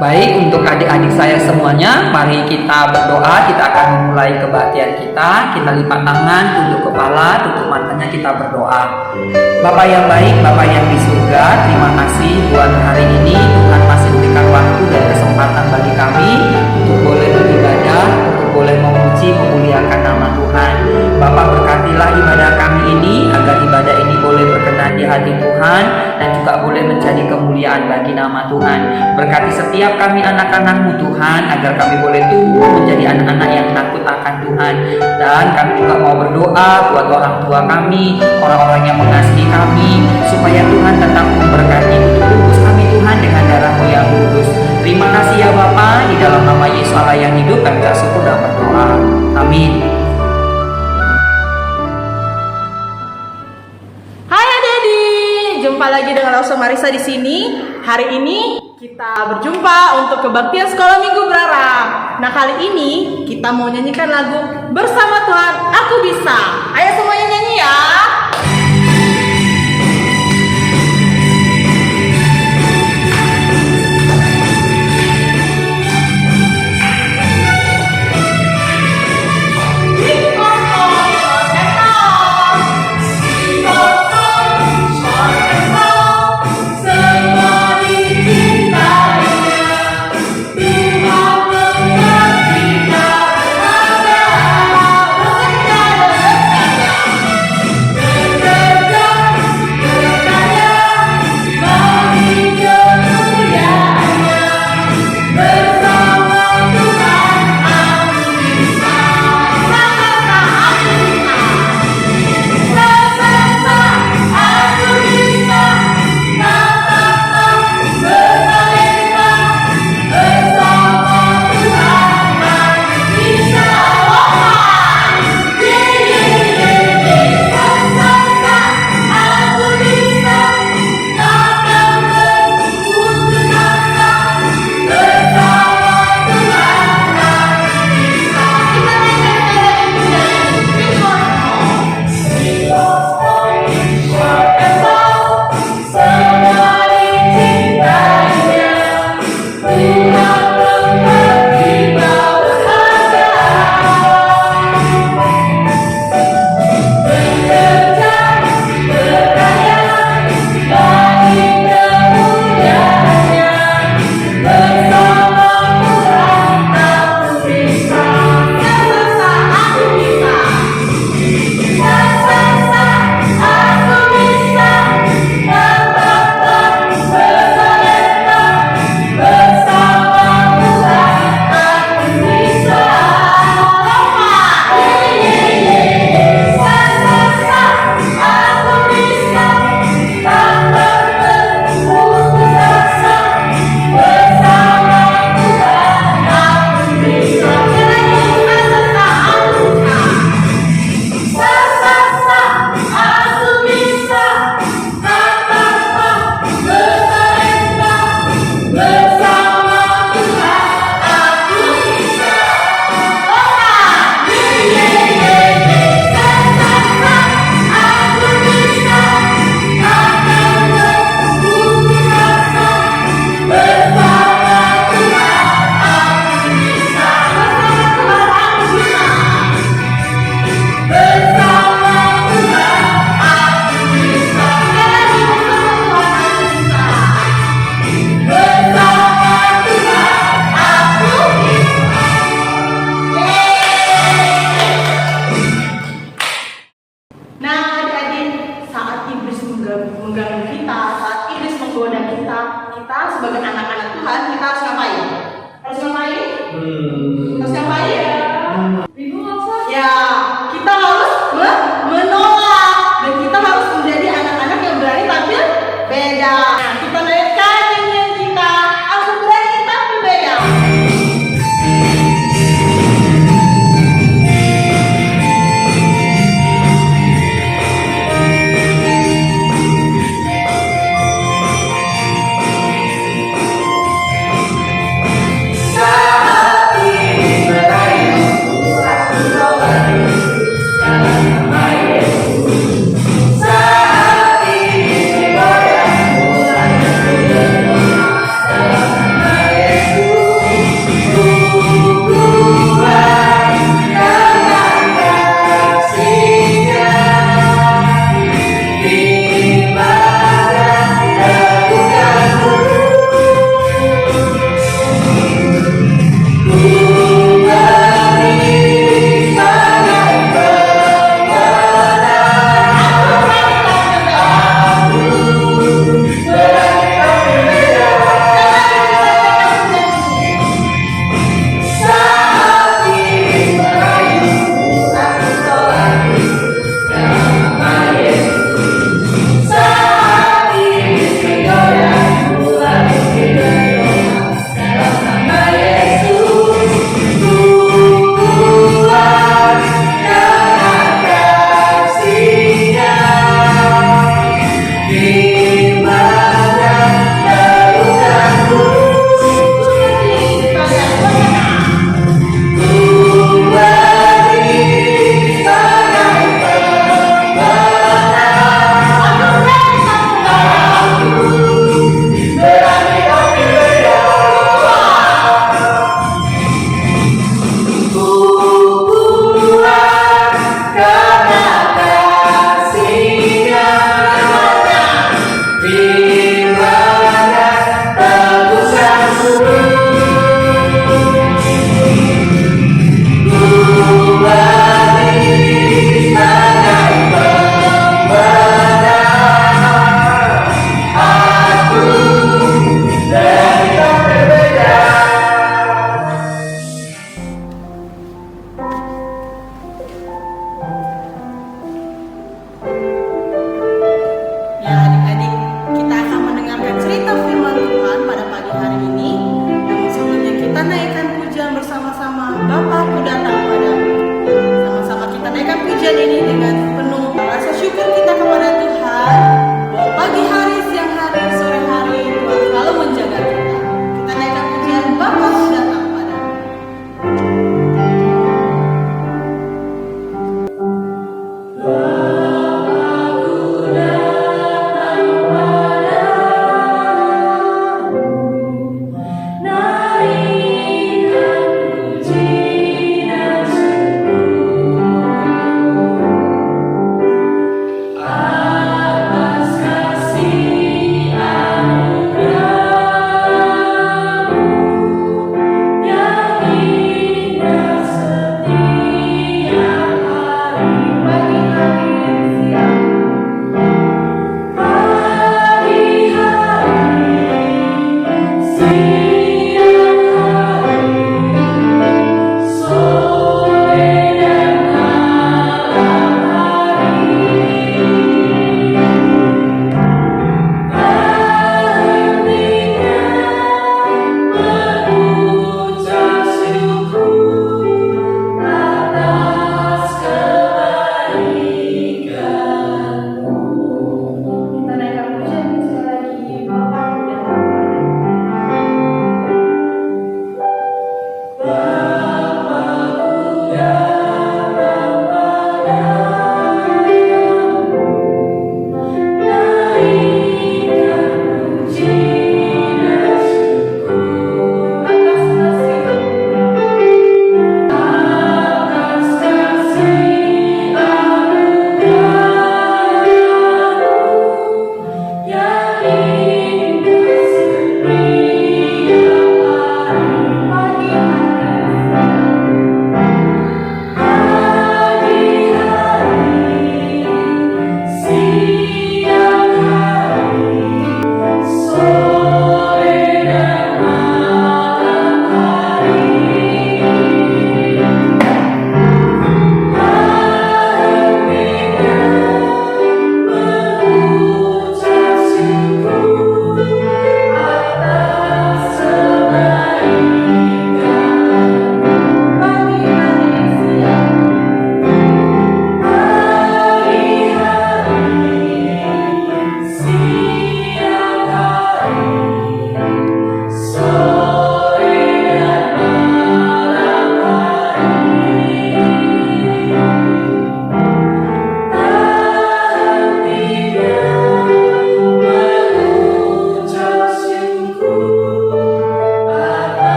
Baik, untuk adik-adik saya semuanya, mari kita berdoa. Kita akan memulai kebaktian kita. Kita lipat tangan, tunduk kepala, tutup matanya, kita berdoa. Bapak yang baik, Bapak yang di surga, terima kasih buat hari ini. Tuhan masih berikan waktu dan kesempatan bagi kami untuk boleh beribadah, untuk boleh memuji, memuliakan nama Tuhan. Bapak berkatilah ibadah kami ini, agar ibadah ini boleh berkenan di hati Tuhan dan juga boleh menjadi kemuliaan bagi nama Tuhan. Berkati setiap kami anak-anak-Mu Tuhan, agar kami boleh tumbuh menjadi anak-anak yang takut akan Tuhan. Dan kami juga mau berdoa buat orang tua kami, orang-orang yang mengasihi kami, supaya Tuhan tetap memberkati untuk tebus kami Tuhan dengan darah-Mu yang kudus. Terima kasih ya Bapa, di dalam nama Yesus Allah yang hidup kami bersyukur dan berdoa. Amin. Hai adik-adik, jumpa lagi dengan Rosa Marisa di sini. Hari ini kita berjumpa untuk kebaktian sekolah minggu berarah. Nah, kali ini kita mau nyanyikan lagu Bersama Tuhan Aku Bisa. Ayo semuanya nyanyi ya. Mengganggu kita, saat iblis menggoda kita sebagai anak-anak Tuhan, kita harus ngapain? Harus ngapain? Harus ngapain? Bingung maksud? Ya, kita harus menolak, dan kita harus menjadi anak-anak yang berani tampil beda. Nah, kita naikkan nyanyian kita, aku berani tampil beda. Saat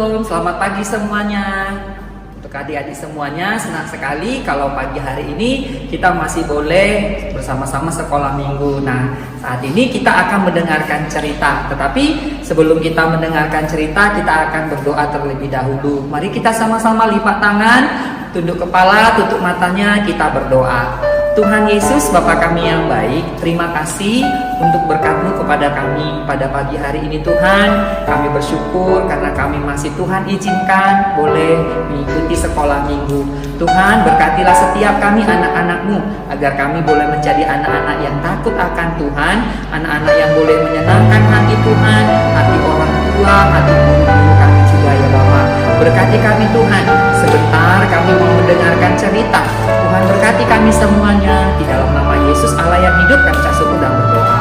Shalom, selamat pagi semuanya. Untuk adik-adik semuanya, senang sekali kalau pagi hari ini kita masih boleh bersama-sama sekolah minggu. Nah, saat ini kita akan mendengarkan cerita. Tetapi sebelum kita mendengarkan cerita, kita akan berdoa terlebih dahulu. Mari kita sama-sama lipat tangan, tunduk kepala, tutup matanya, kita berdoa. Tuhan Yesus, Bapa kami yang baik, terima kasih untuk berkat-Mu kepada kami pada pagi hari ini Tuhan. Kami bersyukur karena kami masih Tuhan izinkan boleh mengikuti sekolah minggu. Tuhan, berkatilah setiap kami anak-anak-Mu agar kami boleh menjadi anak-anak yang takut akan Tuhan, anak-anak yang boleh menyenangkan hati Tuhan, hati orang tua, hati guru-guru kami juga ya Bapa. Berkati kami Tuhan, sebentar kami mau mendengarkan cerita. Tuhan berkati kami semuanya, di dalam nama Yesus Allah yang hidup kami syukur dan berdoa.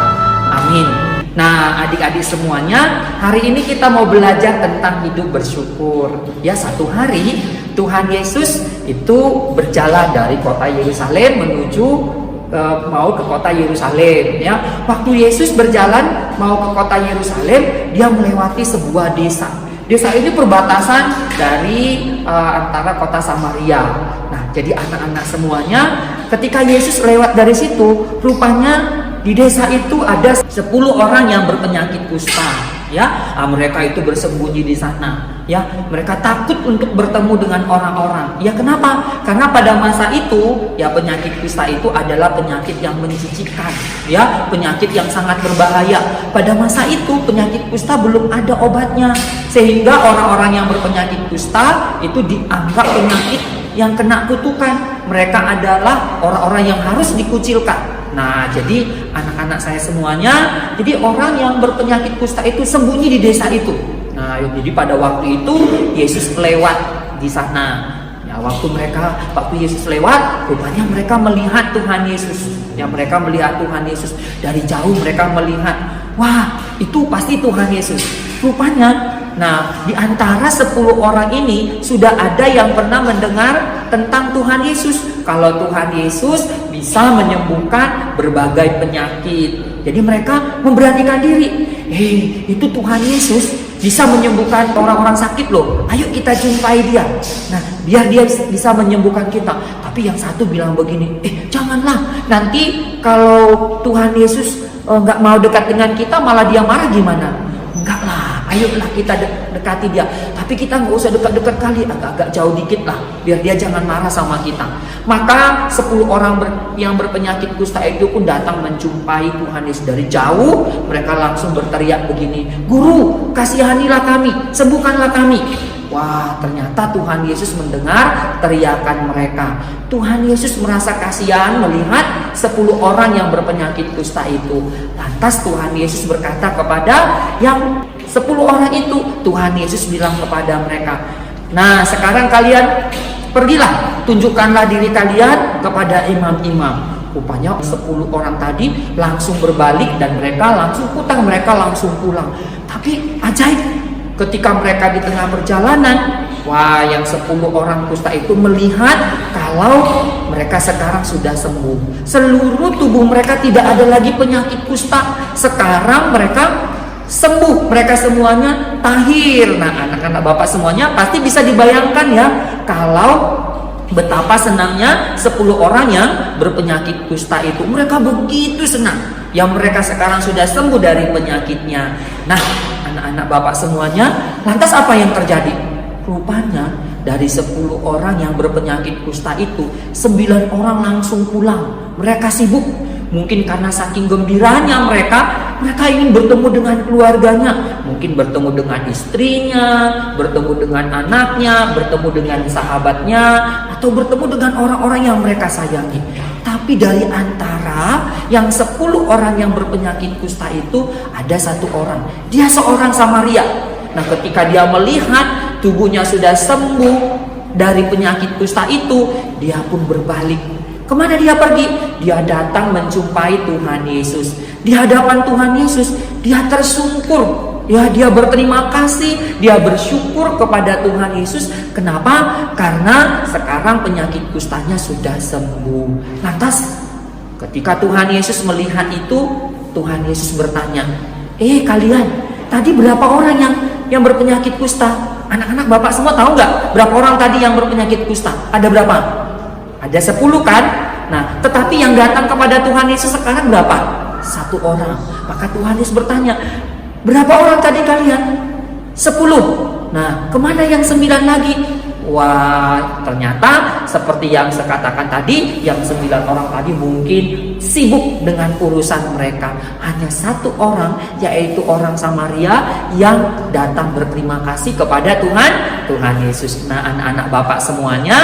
Amin. Nah, adik-adik semuanya, hari ini kita mau belajar tentang hidup bersyukur. Ya, satu hari Tuhan Yesus itu berjalan dari kota Yerusalem menuju mau ke kota Yerusalem. Ya, waktu Yesus berjalan mau ke kota Yerusalem, dia melewati sebuah desa. Desa ini perbatasan dari antara kota Samaria. Nah, jadi anak-anak semuanya, ketika Yesus lewat dari situ, rupanya di desa itu ada 10 orang yang berpenyakit kusta. Ya, mereka itu bersembunyi di sana. Ya, mereka takut untuk bertemu dengan orang-orang. Ya, kenapa? Karena pada masa itu, ya penyakit kusta itu adalah penyakit yang menjijikan. Ya, penyakit yang sangat berbahaya. Pada masa itu penyakit kusta belum ada obatnya, sehingga orang-orang yang berpenyakit kusta itu dianggap penyakit yang kena kutukan. Mereka adalah orang-orang yang harus dikucilkan. Nah, jadi anak-anak saya semuanya, jadi orang yang berpenyakit kusta itu sembunyi di desa itu. Nah, jadi pada waktu itu Yesus lewat di sana. Ya, waktu Yesus lewat, rupanya mereka melihat Tuhan Yesus. Ya, mereka melihat Tuhan Yesus dari jauh. Mereka melihat, wah, itu pasti Tuhan Yesus. Rupanya, nah, di antara 10 orang ini sudah ada yang pernah mendengar tentang Tuhan Yesus. Kalau Tuhan Yesus bisa menyembuhkan berbagai penyakit. Jadi mereka memberanikan diri. Itu Tuhan Yesus bisa menyembuhkan orang-orang sakit loh. Ayo kita jumpai dia. Nah, biar dia bisa menyembuhkan kita. Tapi yang satu bilang begini, janganlah. Nanti kalau Tuhan Yesus nggak mau dekat dengan kita, malah dia marah gimana? Enggak lah, ayolah kita dekati dia. Tapi kita nggak usah dekat-dekat kali, agak-agak jauh dikit lah, biar dia jangan marah sama kita. Maka 10 orang yang berpenyakit kusta itu pun datang menjumpai Tuhan Yesus dari jauh. Mereka langsung berteriak begini, Guru, kasihanilah kami, sembuhkanlah kami. Wah, ternyata Tuhan Yesus mendengar teriakan mereka. Tuhan Yesus merasa kasihan melihat 10 orang yang berpenyakit kusta itu. Lantas Tuhan Yesus berkata kepada yang 10 orang itu, Tuhan Yesus bilang kepada mereka, nah sekarang kalian pergilah, tunjukkanlah diri kalian kepada imam-imam. Rupanya 10 orang tadi langsung berbalik dan mereka langsung pulang. Tapi ajaib, ketika mereka di tengah perjalanan, wah, yang 10 orang kusta itu melihat kalau mereka sekarang sudah sembuh. Seluruh tubuh mereka tidak ada lagi penyakit kusta. Sekarang mereka sembuh, mereka semuanya tahir. Nah, anak-anak Bapak semuanya pasti bisa dibayangkan ya, kalau betapa senangnya 10 orang yang berpenyakit kusta itu. Mereka begitu senang yang mereka sekarang sudah sembuh dari penyakitnya. Nah, anak-anak Bapak semuanya, lantas apa yang terjadi? Rupanya dari 10 orang yang berpenyakit kusta itu, 9 orang langsung pulang. Mereka sibuk, mungkin karena saking gembiranya mereka ingin bertemu dengan keluarganya, mungkin bertemu dengan istrinya, bertemu dengan anaknya, bertemu dengan sahabatnya, atau bertemu dengan orang-orang yang mereka sayangi. Tapi dari antara yang 10 orang yang berpenyakit kusta itu, ada 1 orang, dia seorang Samaria. Nah, ketika dia melihat tubuhnya sudah sembuh dari penyakit kusta itu, dia pun berbalik. Kemana dia pergi? Dia datang menjumpai Tuhan Yesus. Di hadapan Tuhan Yesus, dia tersungkur. Ya, dia berterima kasih, dia bersyukur kepada Tuhan Yesus. Kenapa? Karena sekarang penyakit kustanya sudah sembuh. Lantas, ketika Tuhan Yesus melihat itu, Tuhan Yesus bertanya, kalian, tadi berapa orang yang berpenyakit kusta? Anak-anak Bapak semua tahu nggak berapa orang tadi yang berpenyakit kusta? Ada berapa? Ada 10 kan? Nah, tetapi yang datang kepada Tuhan Yesus sekarang berapa? 1 orang. Maka Tuhan Yesus bertanya, berapa orang tadi kalian? 10. Nah, kemana yang 9 lagi? Wah, ternyata seperti yang saya katakan tadi, yang 9 orang tadi mungkin sibuk dengan urusan mereka. Hanya 1 orang, yaitu orang Samaria yang datang berterima kasih kepada Tuhan Yesus. Nah, anak-anak Bapak semuanya,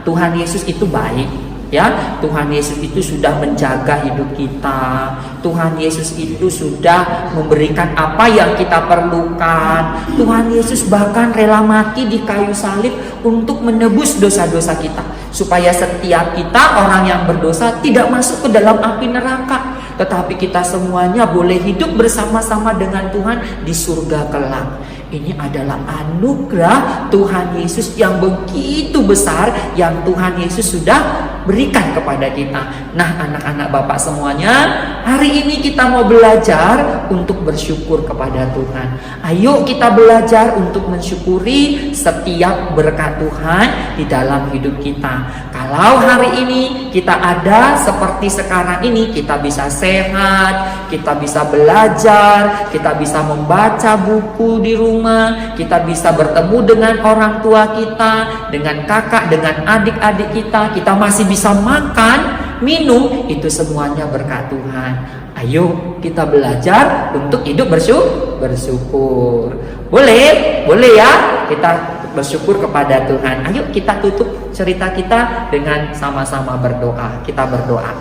Tuhan Yesus itu baik. Ya, Tuhan Yesus itu sudah menjaga hidup kita. Tuhan Yesus itu sudah memberikan apa yang kita perlukan. Tuhan Yesus bahkan rela mati di kayu salib untuk menebus dosa-dosa kita, supaya setiap kita orang yang berdosa tidak masuk ke dalam api neraka, tetapi kita semuanya boleh hidup bersama-sama dengan Tuhan di surga kelak. Ini adalah anugerah Tuhan Yesus yang begitu besar yang Tuhan Yesus sudah berikan kepada kita. Nah, anak-anak Bapak semuanya, hari ini kita mau belajar untuk bersyukur kepada Tuhan. Ayo kita belajar untuk mensyukuri setiap berkat Tuhan di dalam hidup kita. Kalau hari ini kita ada seperti sekarang ini, kita bisa sehat, kita bisa belajar, kita bisa membaca buku di rumah, kita bisa bertemu dengan orang tua kita, dengan kakak, dengan adik-adik kita masih bisa makan, minum, itu semuanya berkat Tuhan. Ayo kita belajar untuk hidup bersyukur. Boleh ya, kita bersyukur kepada Tuhan. Ayo kita tutup cerita kita dengan sama-sama berdoa. Kita berdoa.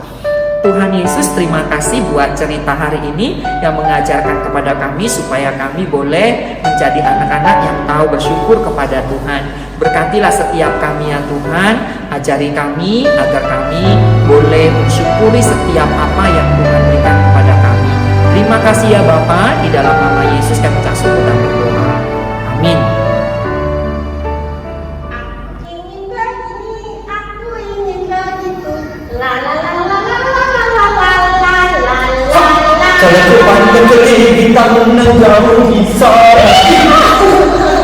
Tuhan Yesus, terima kasih buat cerita hari ini yang mengajarkan kepada kami supaya kami boleh menjadi anak-anak yang tahu bersyukur kepada Tuhan. Berkatilah setiap kami ya Tuhan, ajari kami agar kami boleh mensyukuri setiap apa yang Tuhan berikan kepada kami. Terima kasih ya Bapa, di dalam nama Yesus kami ucap syukur dan berdoa. Amin. Kalau pandang keli kita menenggaru bisa.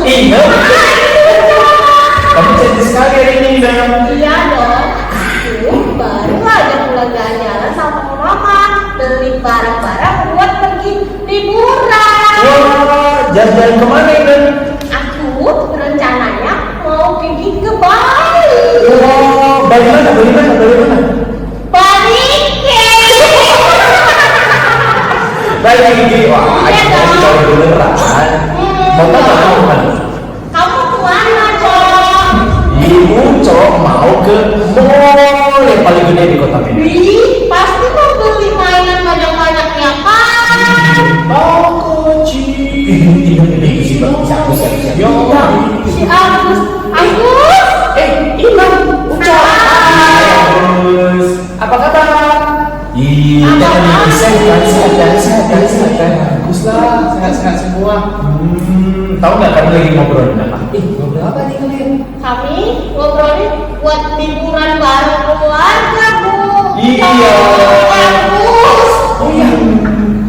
Iya. Kamu cantik sekali hari ini dan. Iya dong. Aku baru aja pulang jalan-jalan sama mama, beli barang-barang buat pergi liburan. Wah, jalan-jalan kemana dan? Aku rencananya mau pergi ke Bali. Wah, Bali mana? Bali gini, wah, jauh beneran. Mau tahu kan? Kamu kemana, Cok? Ibu Cok mau ke mall yang paling gede di kota Medan. Pasti mau beli mainan banyak-banyak ya kan? Mau kucing. Ini siapa? Si Agus. Hilang. Ucap. Apa kabar? Iya, sehat. Bagus lah, sehat semua. Tahu nggak kami lagi ngobrolin apa? Ngobrol apa nih kalian? Kami ngobrolin buat liburan bareng keluarga, Bu. Iya. Bagus. Oh iya,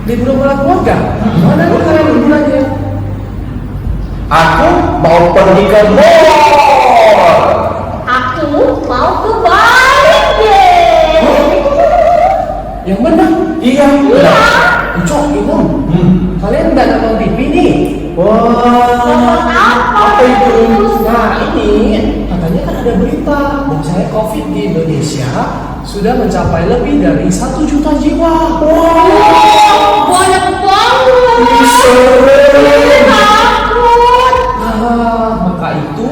liburan bareng keluarga. Mana nih kalian liburannya? Aku mau pergi ke mall. Aku mau ke Bali deh. Yang benar? Iya. Ucok, itu. Kalian nggak nonton TV nih? Wah, apa itu? Nah, ini katanya kan ada berita bahwasanya COVID di Indonesia sudah mencapai lebih dari 1 juta jiwa. Wow, banyak banget. Serem. Takut. Maka itu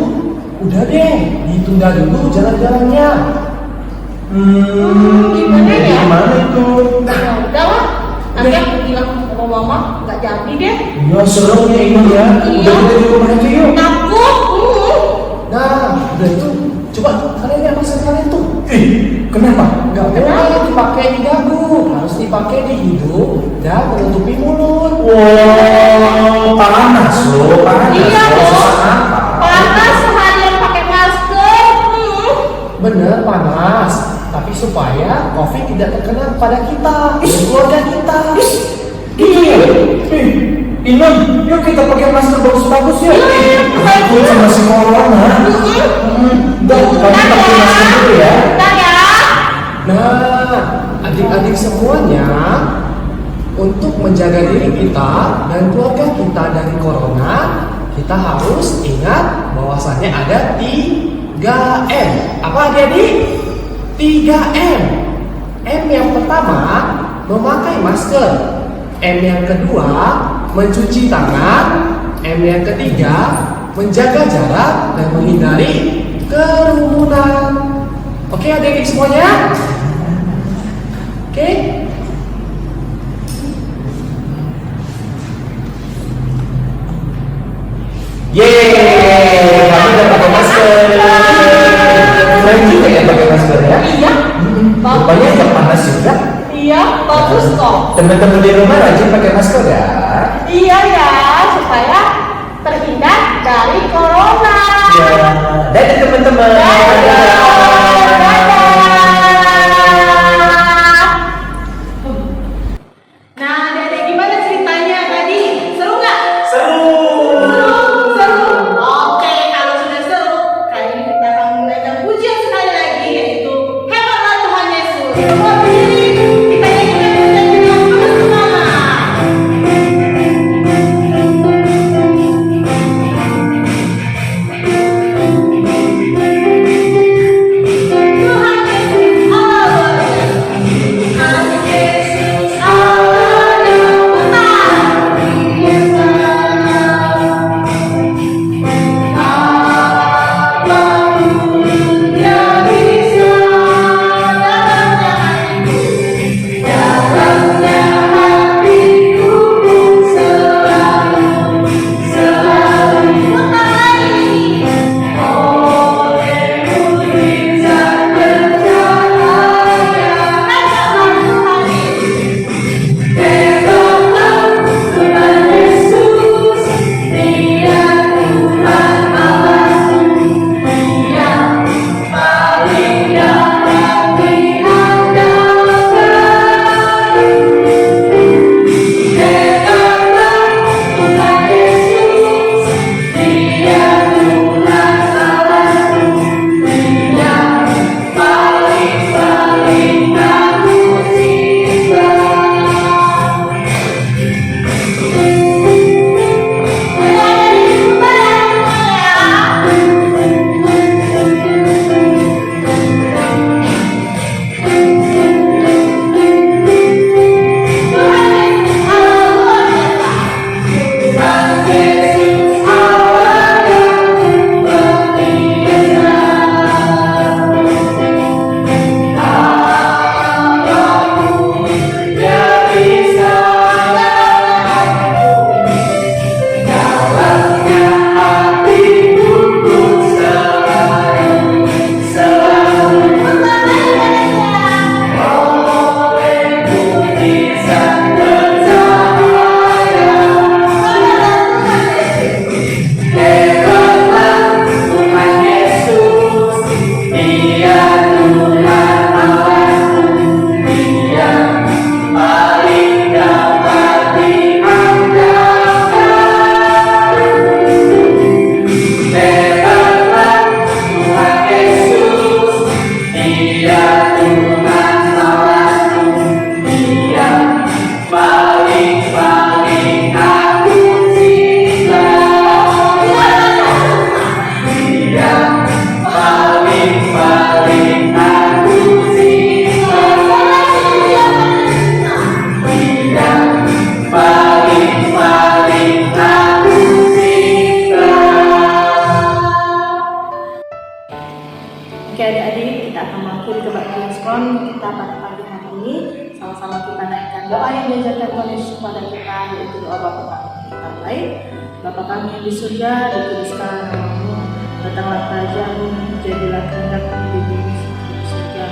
udah deh ditunda dulu jalan-jalannya. Gimana ya? Gimana itu? Ya udahlah. Nanti aku bilang sama mama nggak jadi deh. Ya serem ya ini ya. Iya. Udah kita di rumah aja yuk. Takut. Nah, udah itu. Coba kalian lihat masker kalian tuh. Kenapa? Nggak boleh dipakai di dagu, harus dipakai di hidung dan menutupi mulut. Wow, panas loh, panas. Iya Loh, dong. sesak napas. Panas seharian pakai masker. Bener panas, tapi supaya COVID tidak terkena pada kita dan keluarga kita. Gitu ya? Inun, yuk kita pakai masker bagus-bagus yuk. Takut sama si corona. Udah, kamu pakai masker dulu ya. Nah, adik-adik semuanya, untuk menjaga diri kita dan keluarga kita dari corona, kita harus ingat bahwasannya ada 3M. Apa adik-adik? 3M. M yang pertama, memakai masker. M yang kedua, mencuci tangan. M yang ketiga, menjaga jarak dan menghindari kerumunan. Oke adik-adik semuanya? Oke? Yeay, kamu udah pakai masker. Keren juga ya pakai masker ya? Iya. Rupanya nggak panas juga. Iya, bagus kok. Teman-teman di rumah rajin pakai masker ya. Iya ya, supaya terhindar dari corona. Ya, dadah teman-teman. Nah, Dede gimana ceritanya tadi? Seru nggak? Seru. Seru. Oke, kalau sudah seru, kali ini kita akan menaikkan pujian sekali lagi, yaitu hebatlah Tuhan Yesus. Semua berdiri, kita nyanyikan pujian dengan penuh semangat. Tuhan Yesus Allah. Tuhan Yesus Allah yang besar. Oke adik-adik, kita akan mengakhiri kebaktian sekolah kita pada pagi hari ini. Sama-sama kita naikkan doa yang diajarkan Tuhan Yesus kepada kita, yaitu doa Bapa kami yang kita mulai. Bapa kami yang di surga, dikuduskan namamu, datanglah kerajaan-Mu, jadilah kehendakmu di bumi seperti di surga.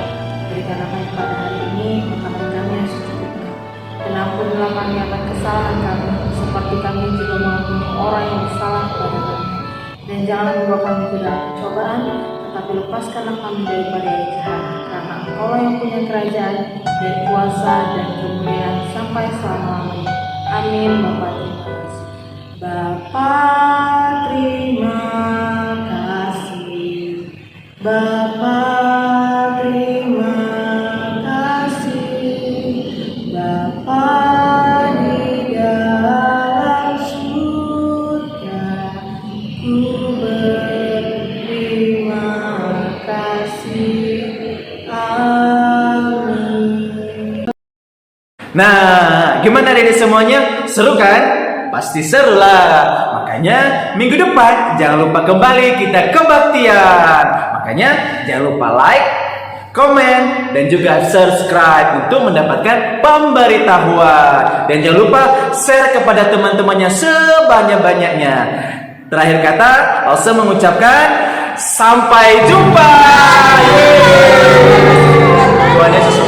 Berikanlah kami pada hari ini makanan kami yang secukupnya. Dan ampunilah kami akan kesalahan kami, seperti kami juga mengampuni orang yang bersalah kepada kami. Dan jangan membawa kami ke dalam pencobaan, tetapi lepaskanlah kami daripada yang jahat, karena Engkau yang punya kerajaan dan kuasa dan kemuliaan sampai selama-lamanya. Amin. Bapa terima kasih. Bapak terima kasih. Bapak terima kasih. Bapak di dalam surga, ku berterima kasih. Amin. Nah, gimana adik semuanya? Seru kan? Pasti seru lah. Makanya minggu depan jangan lupa kembali kita kebaktian. Makanya jangan lupa like, komen, dan juga subscribe untuk mendapatkan pemberitahuan. Dan jangan lupa share kepada teman-temannya sebanyak-banyaknya. Terakhir kata, Elsa mengucapkan sampai jumpa. Yeay. Tuhan Yesus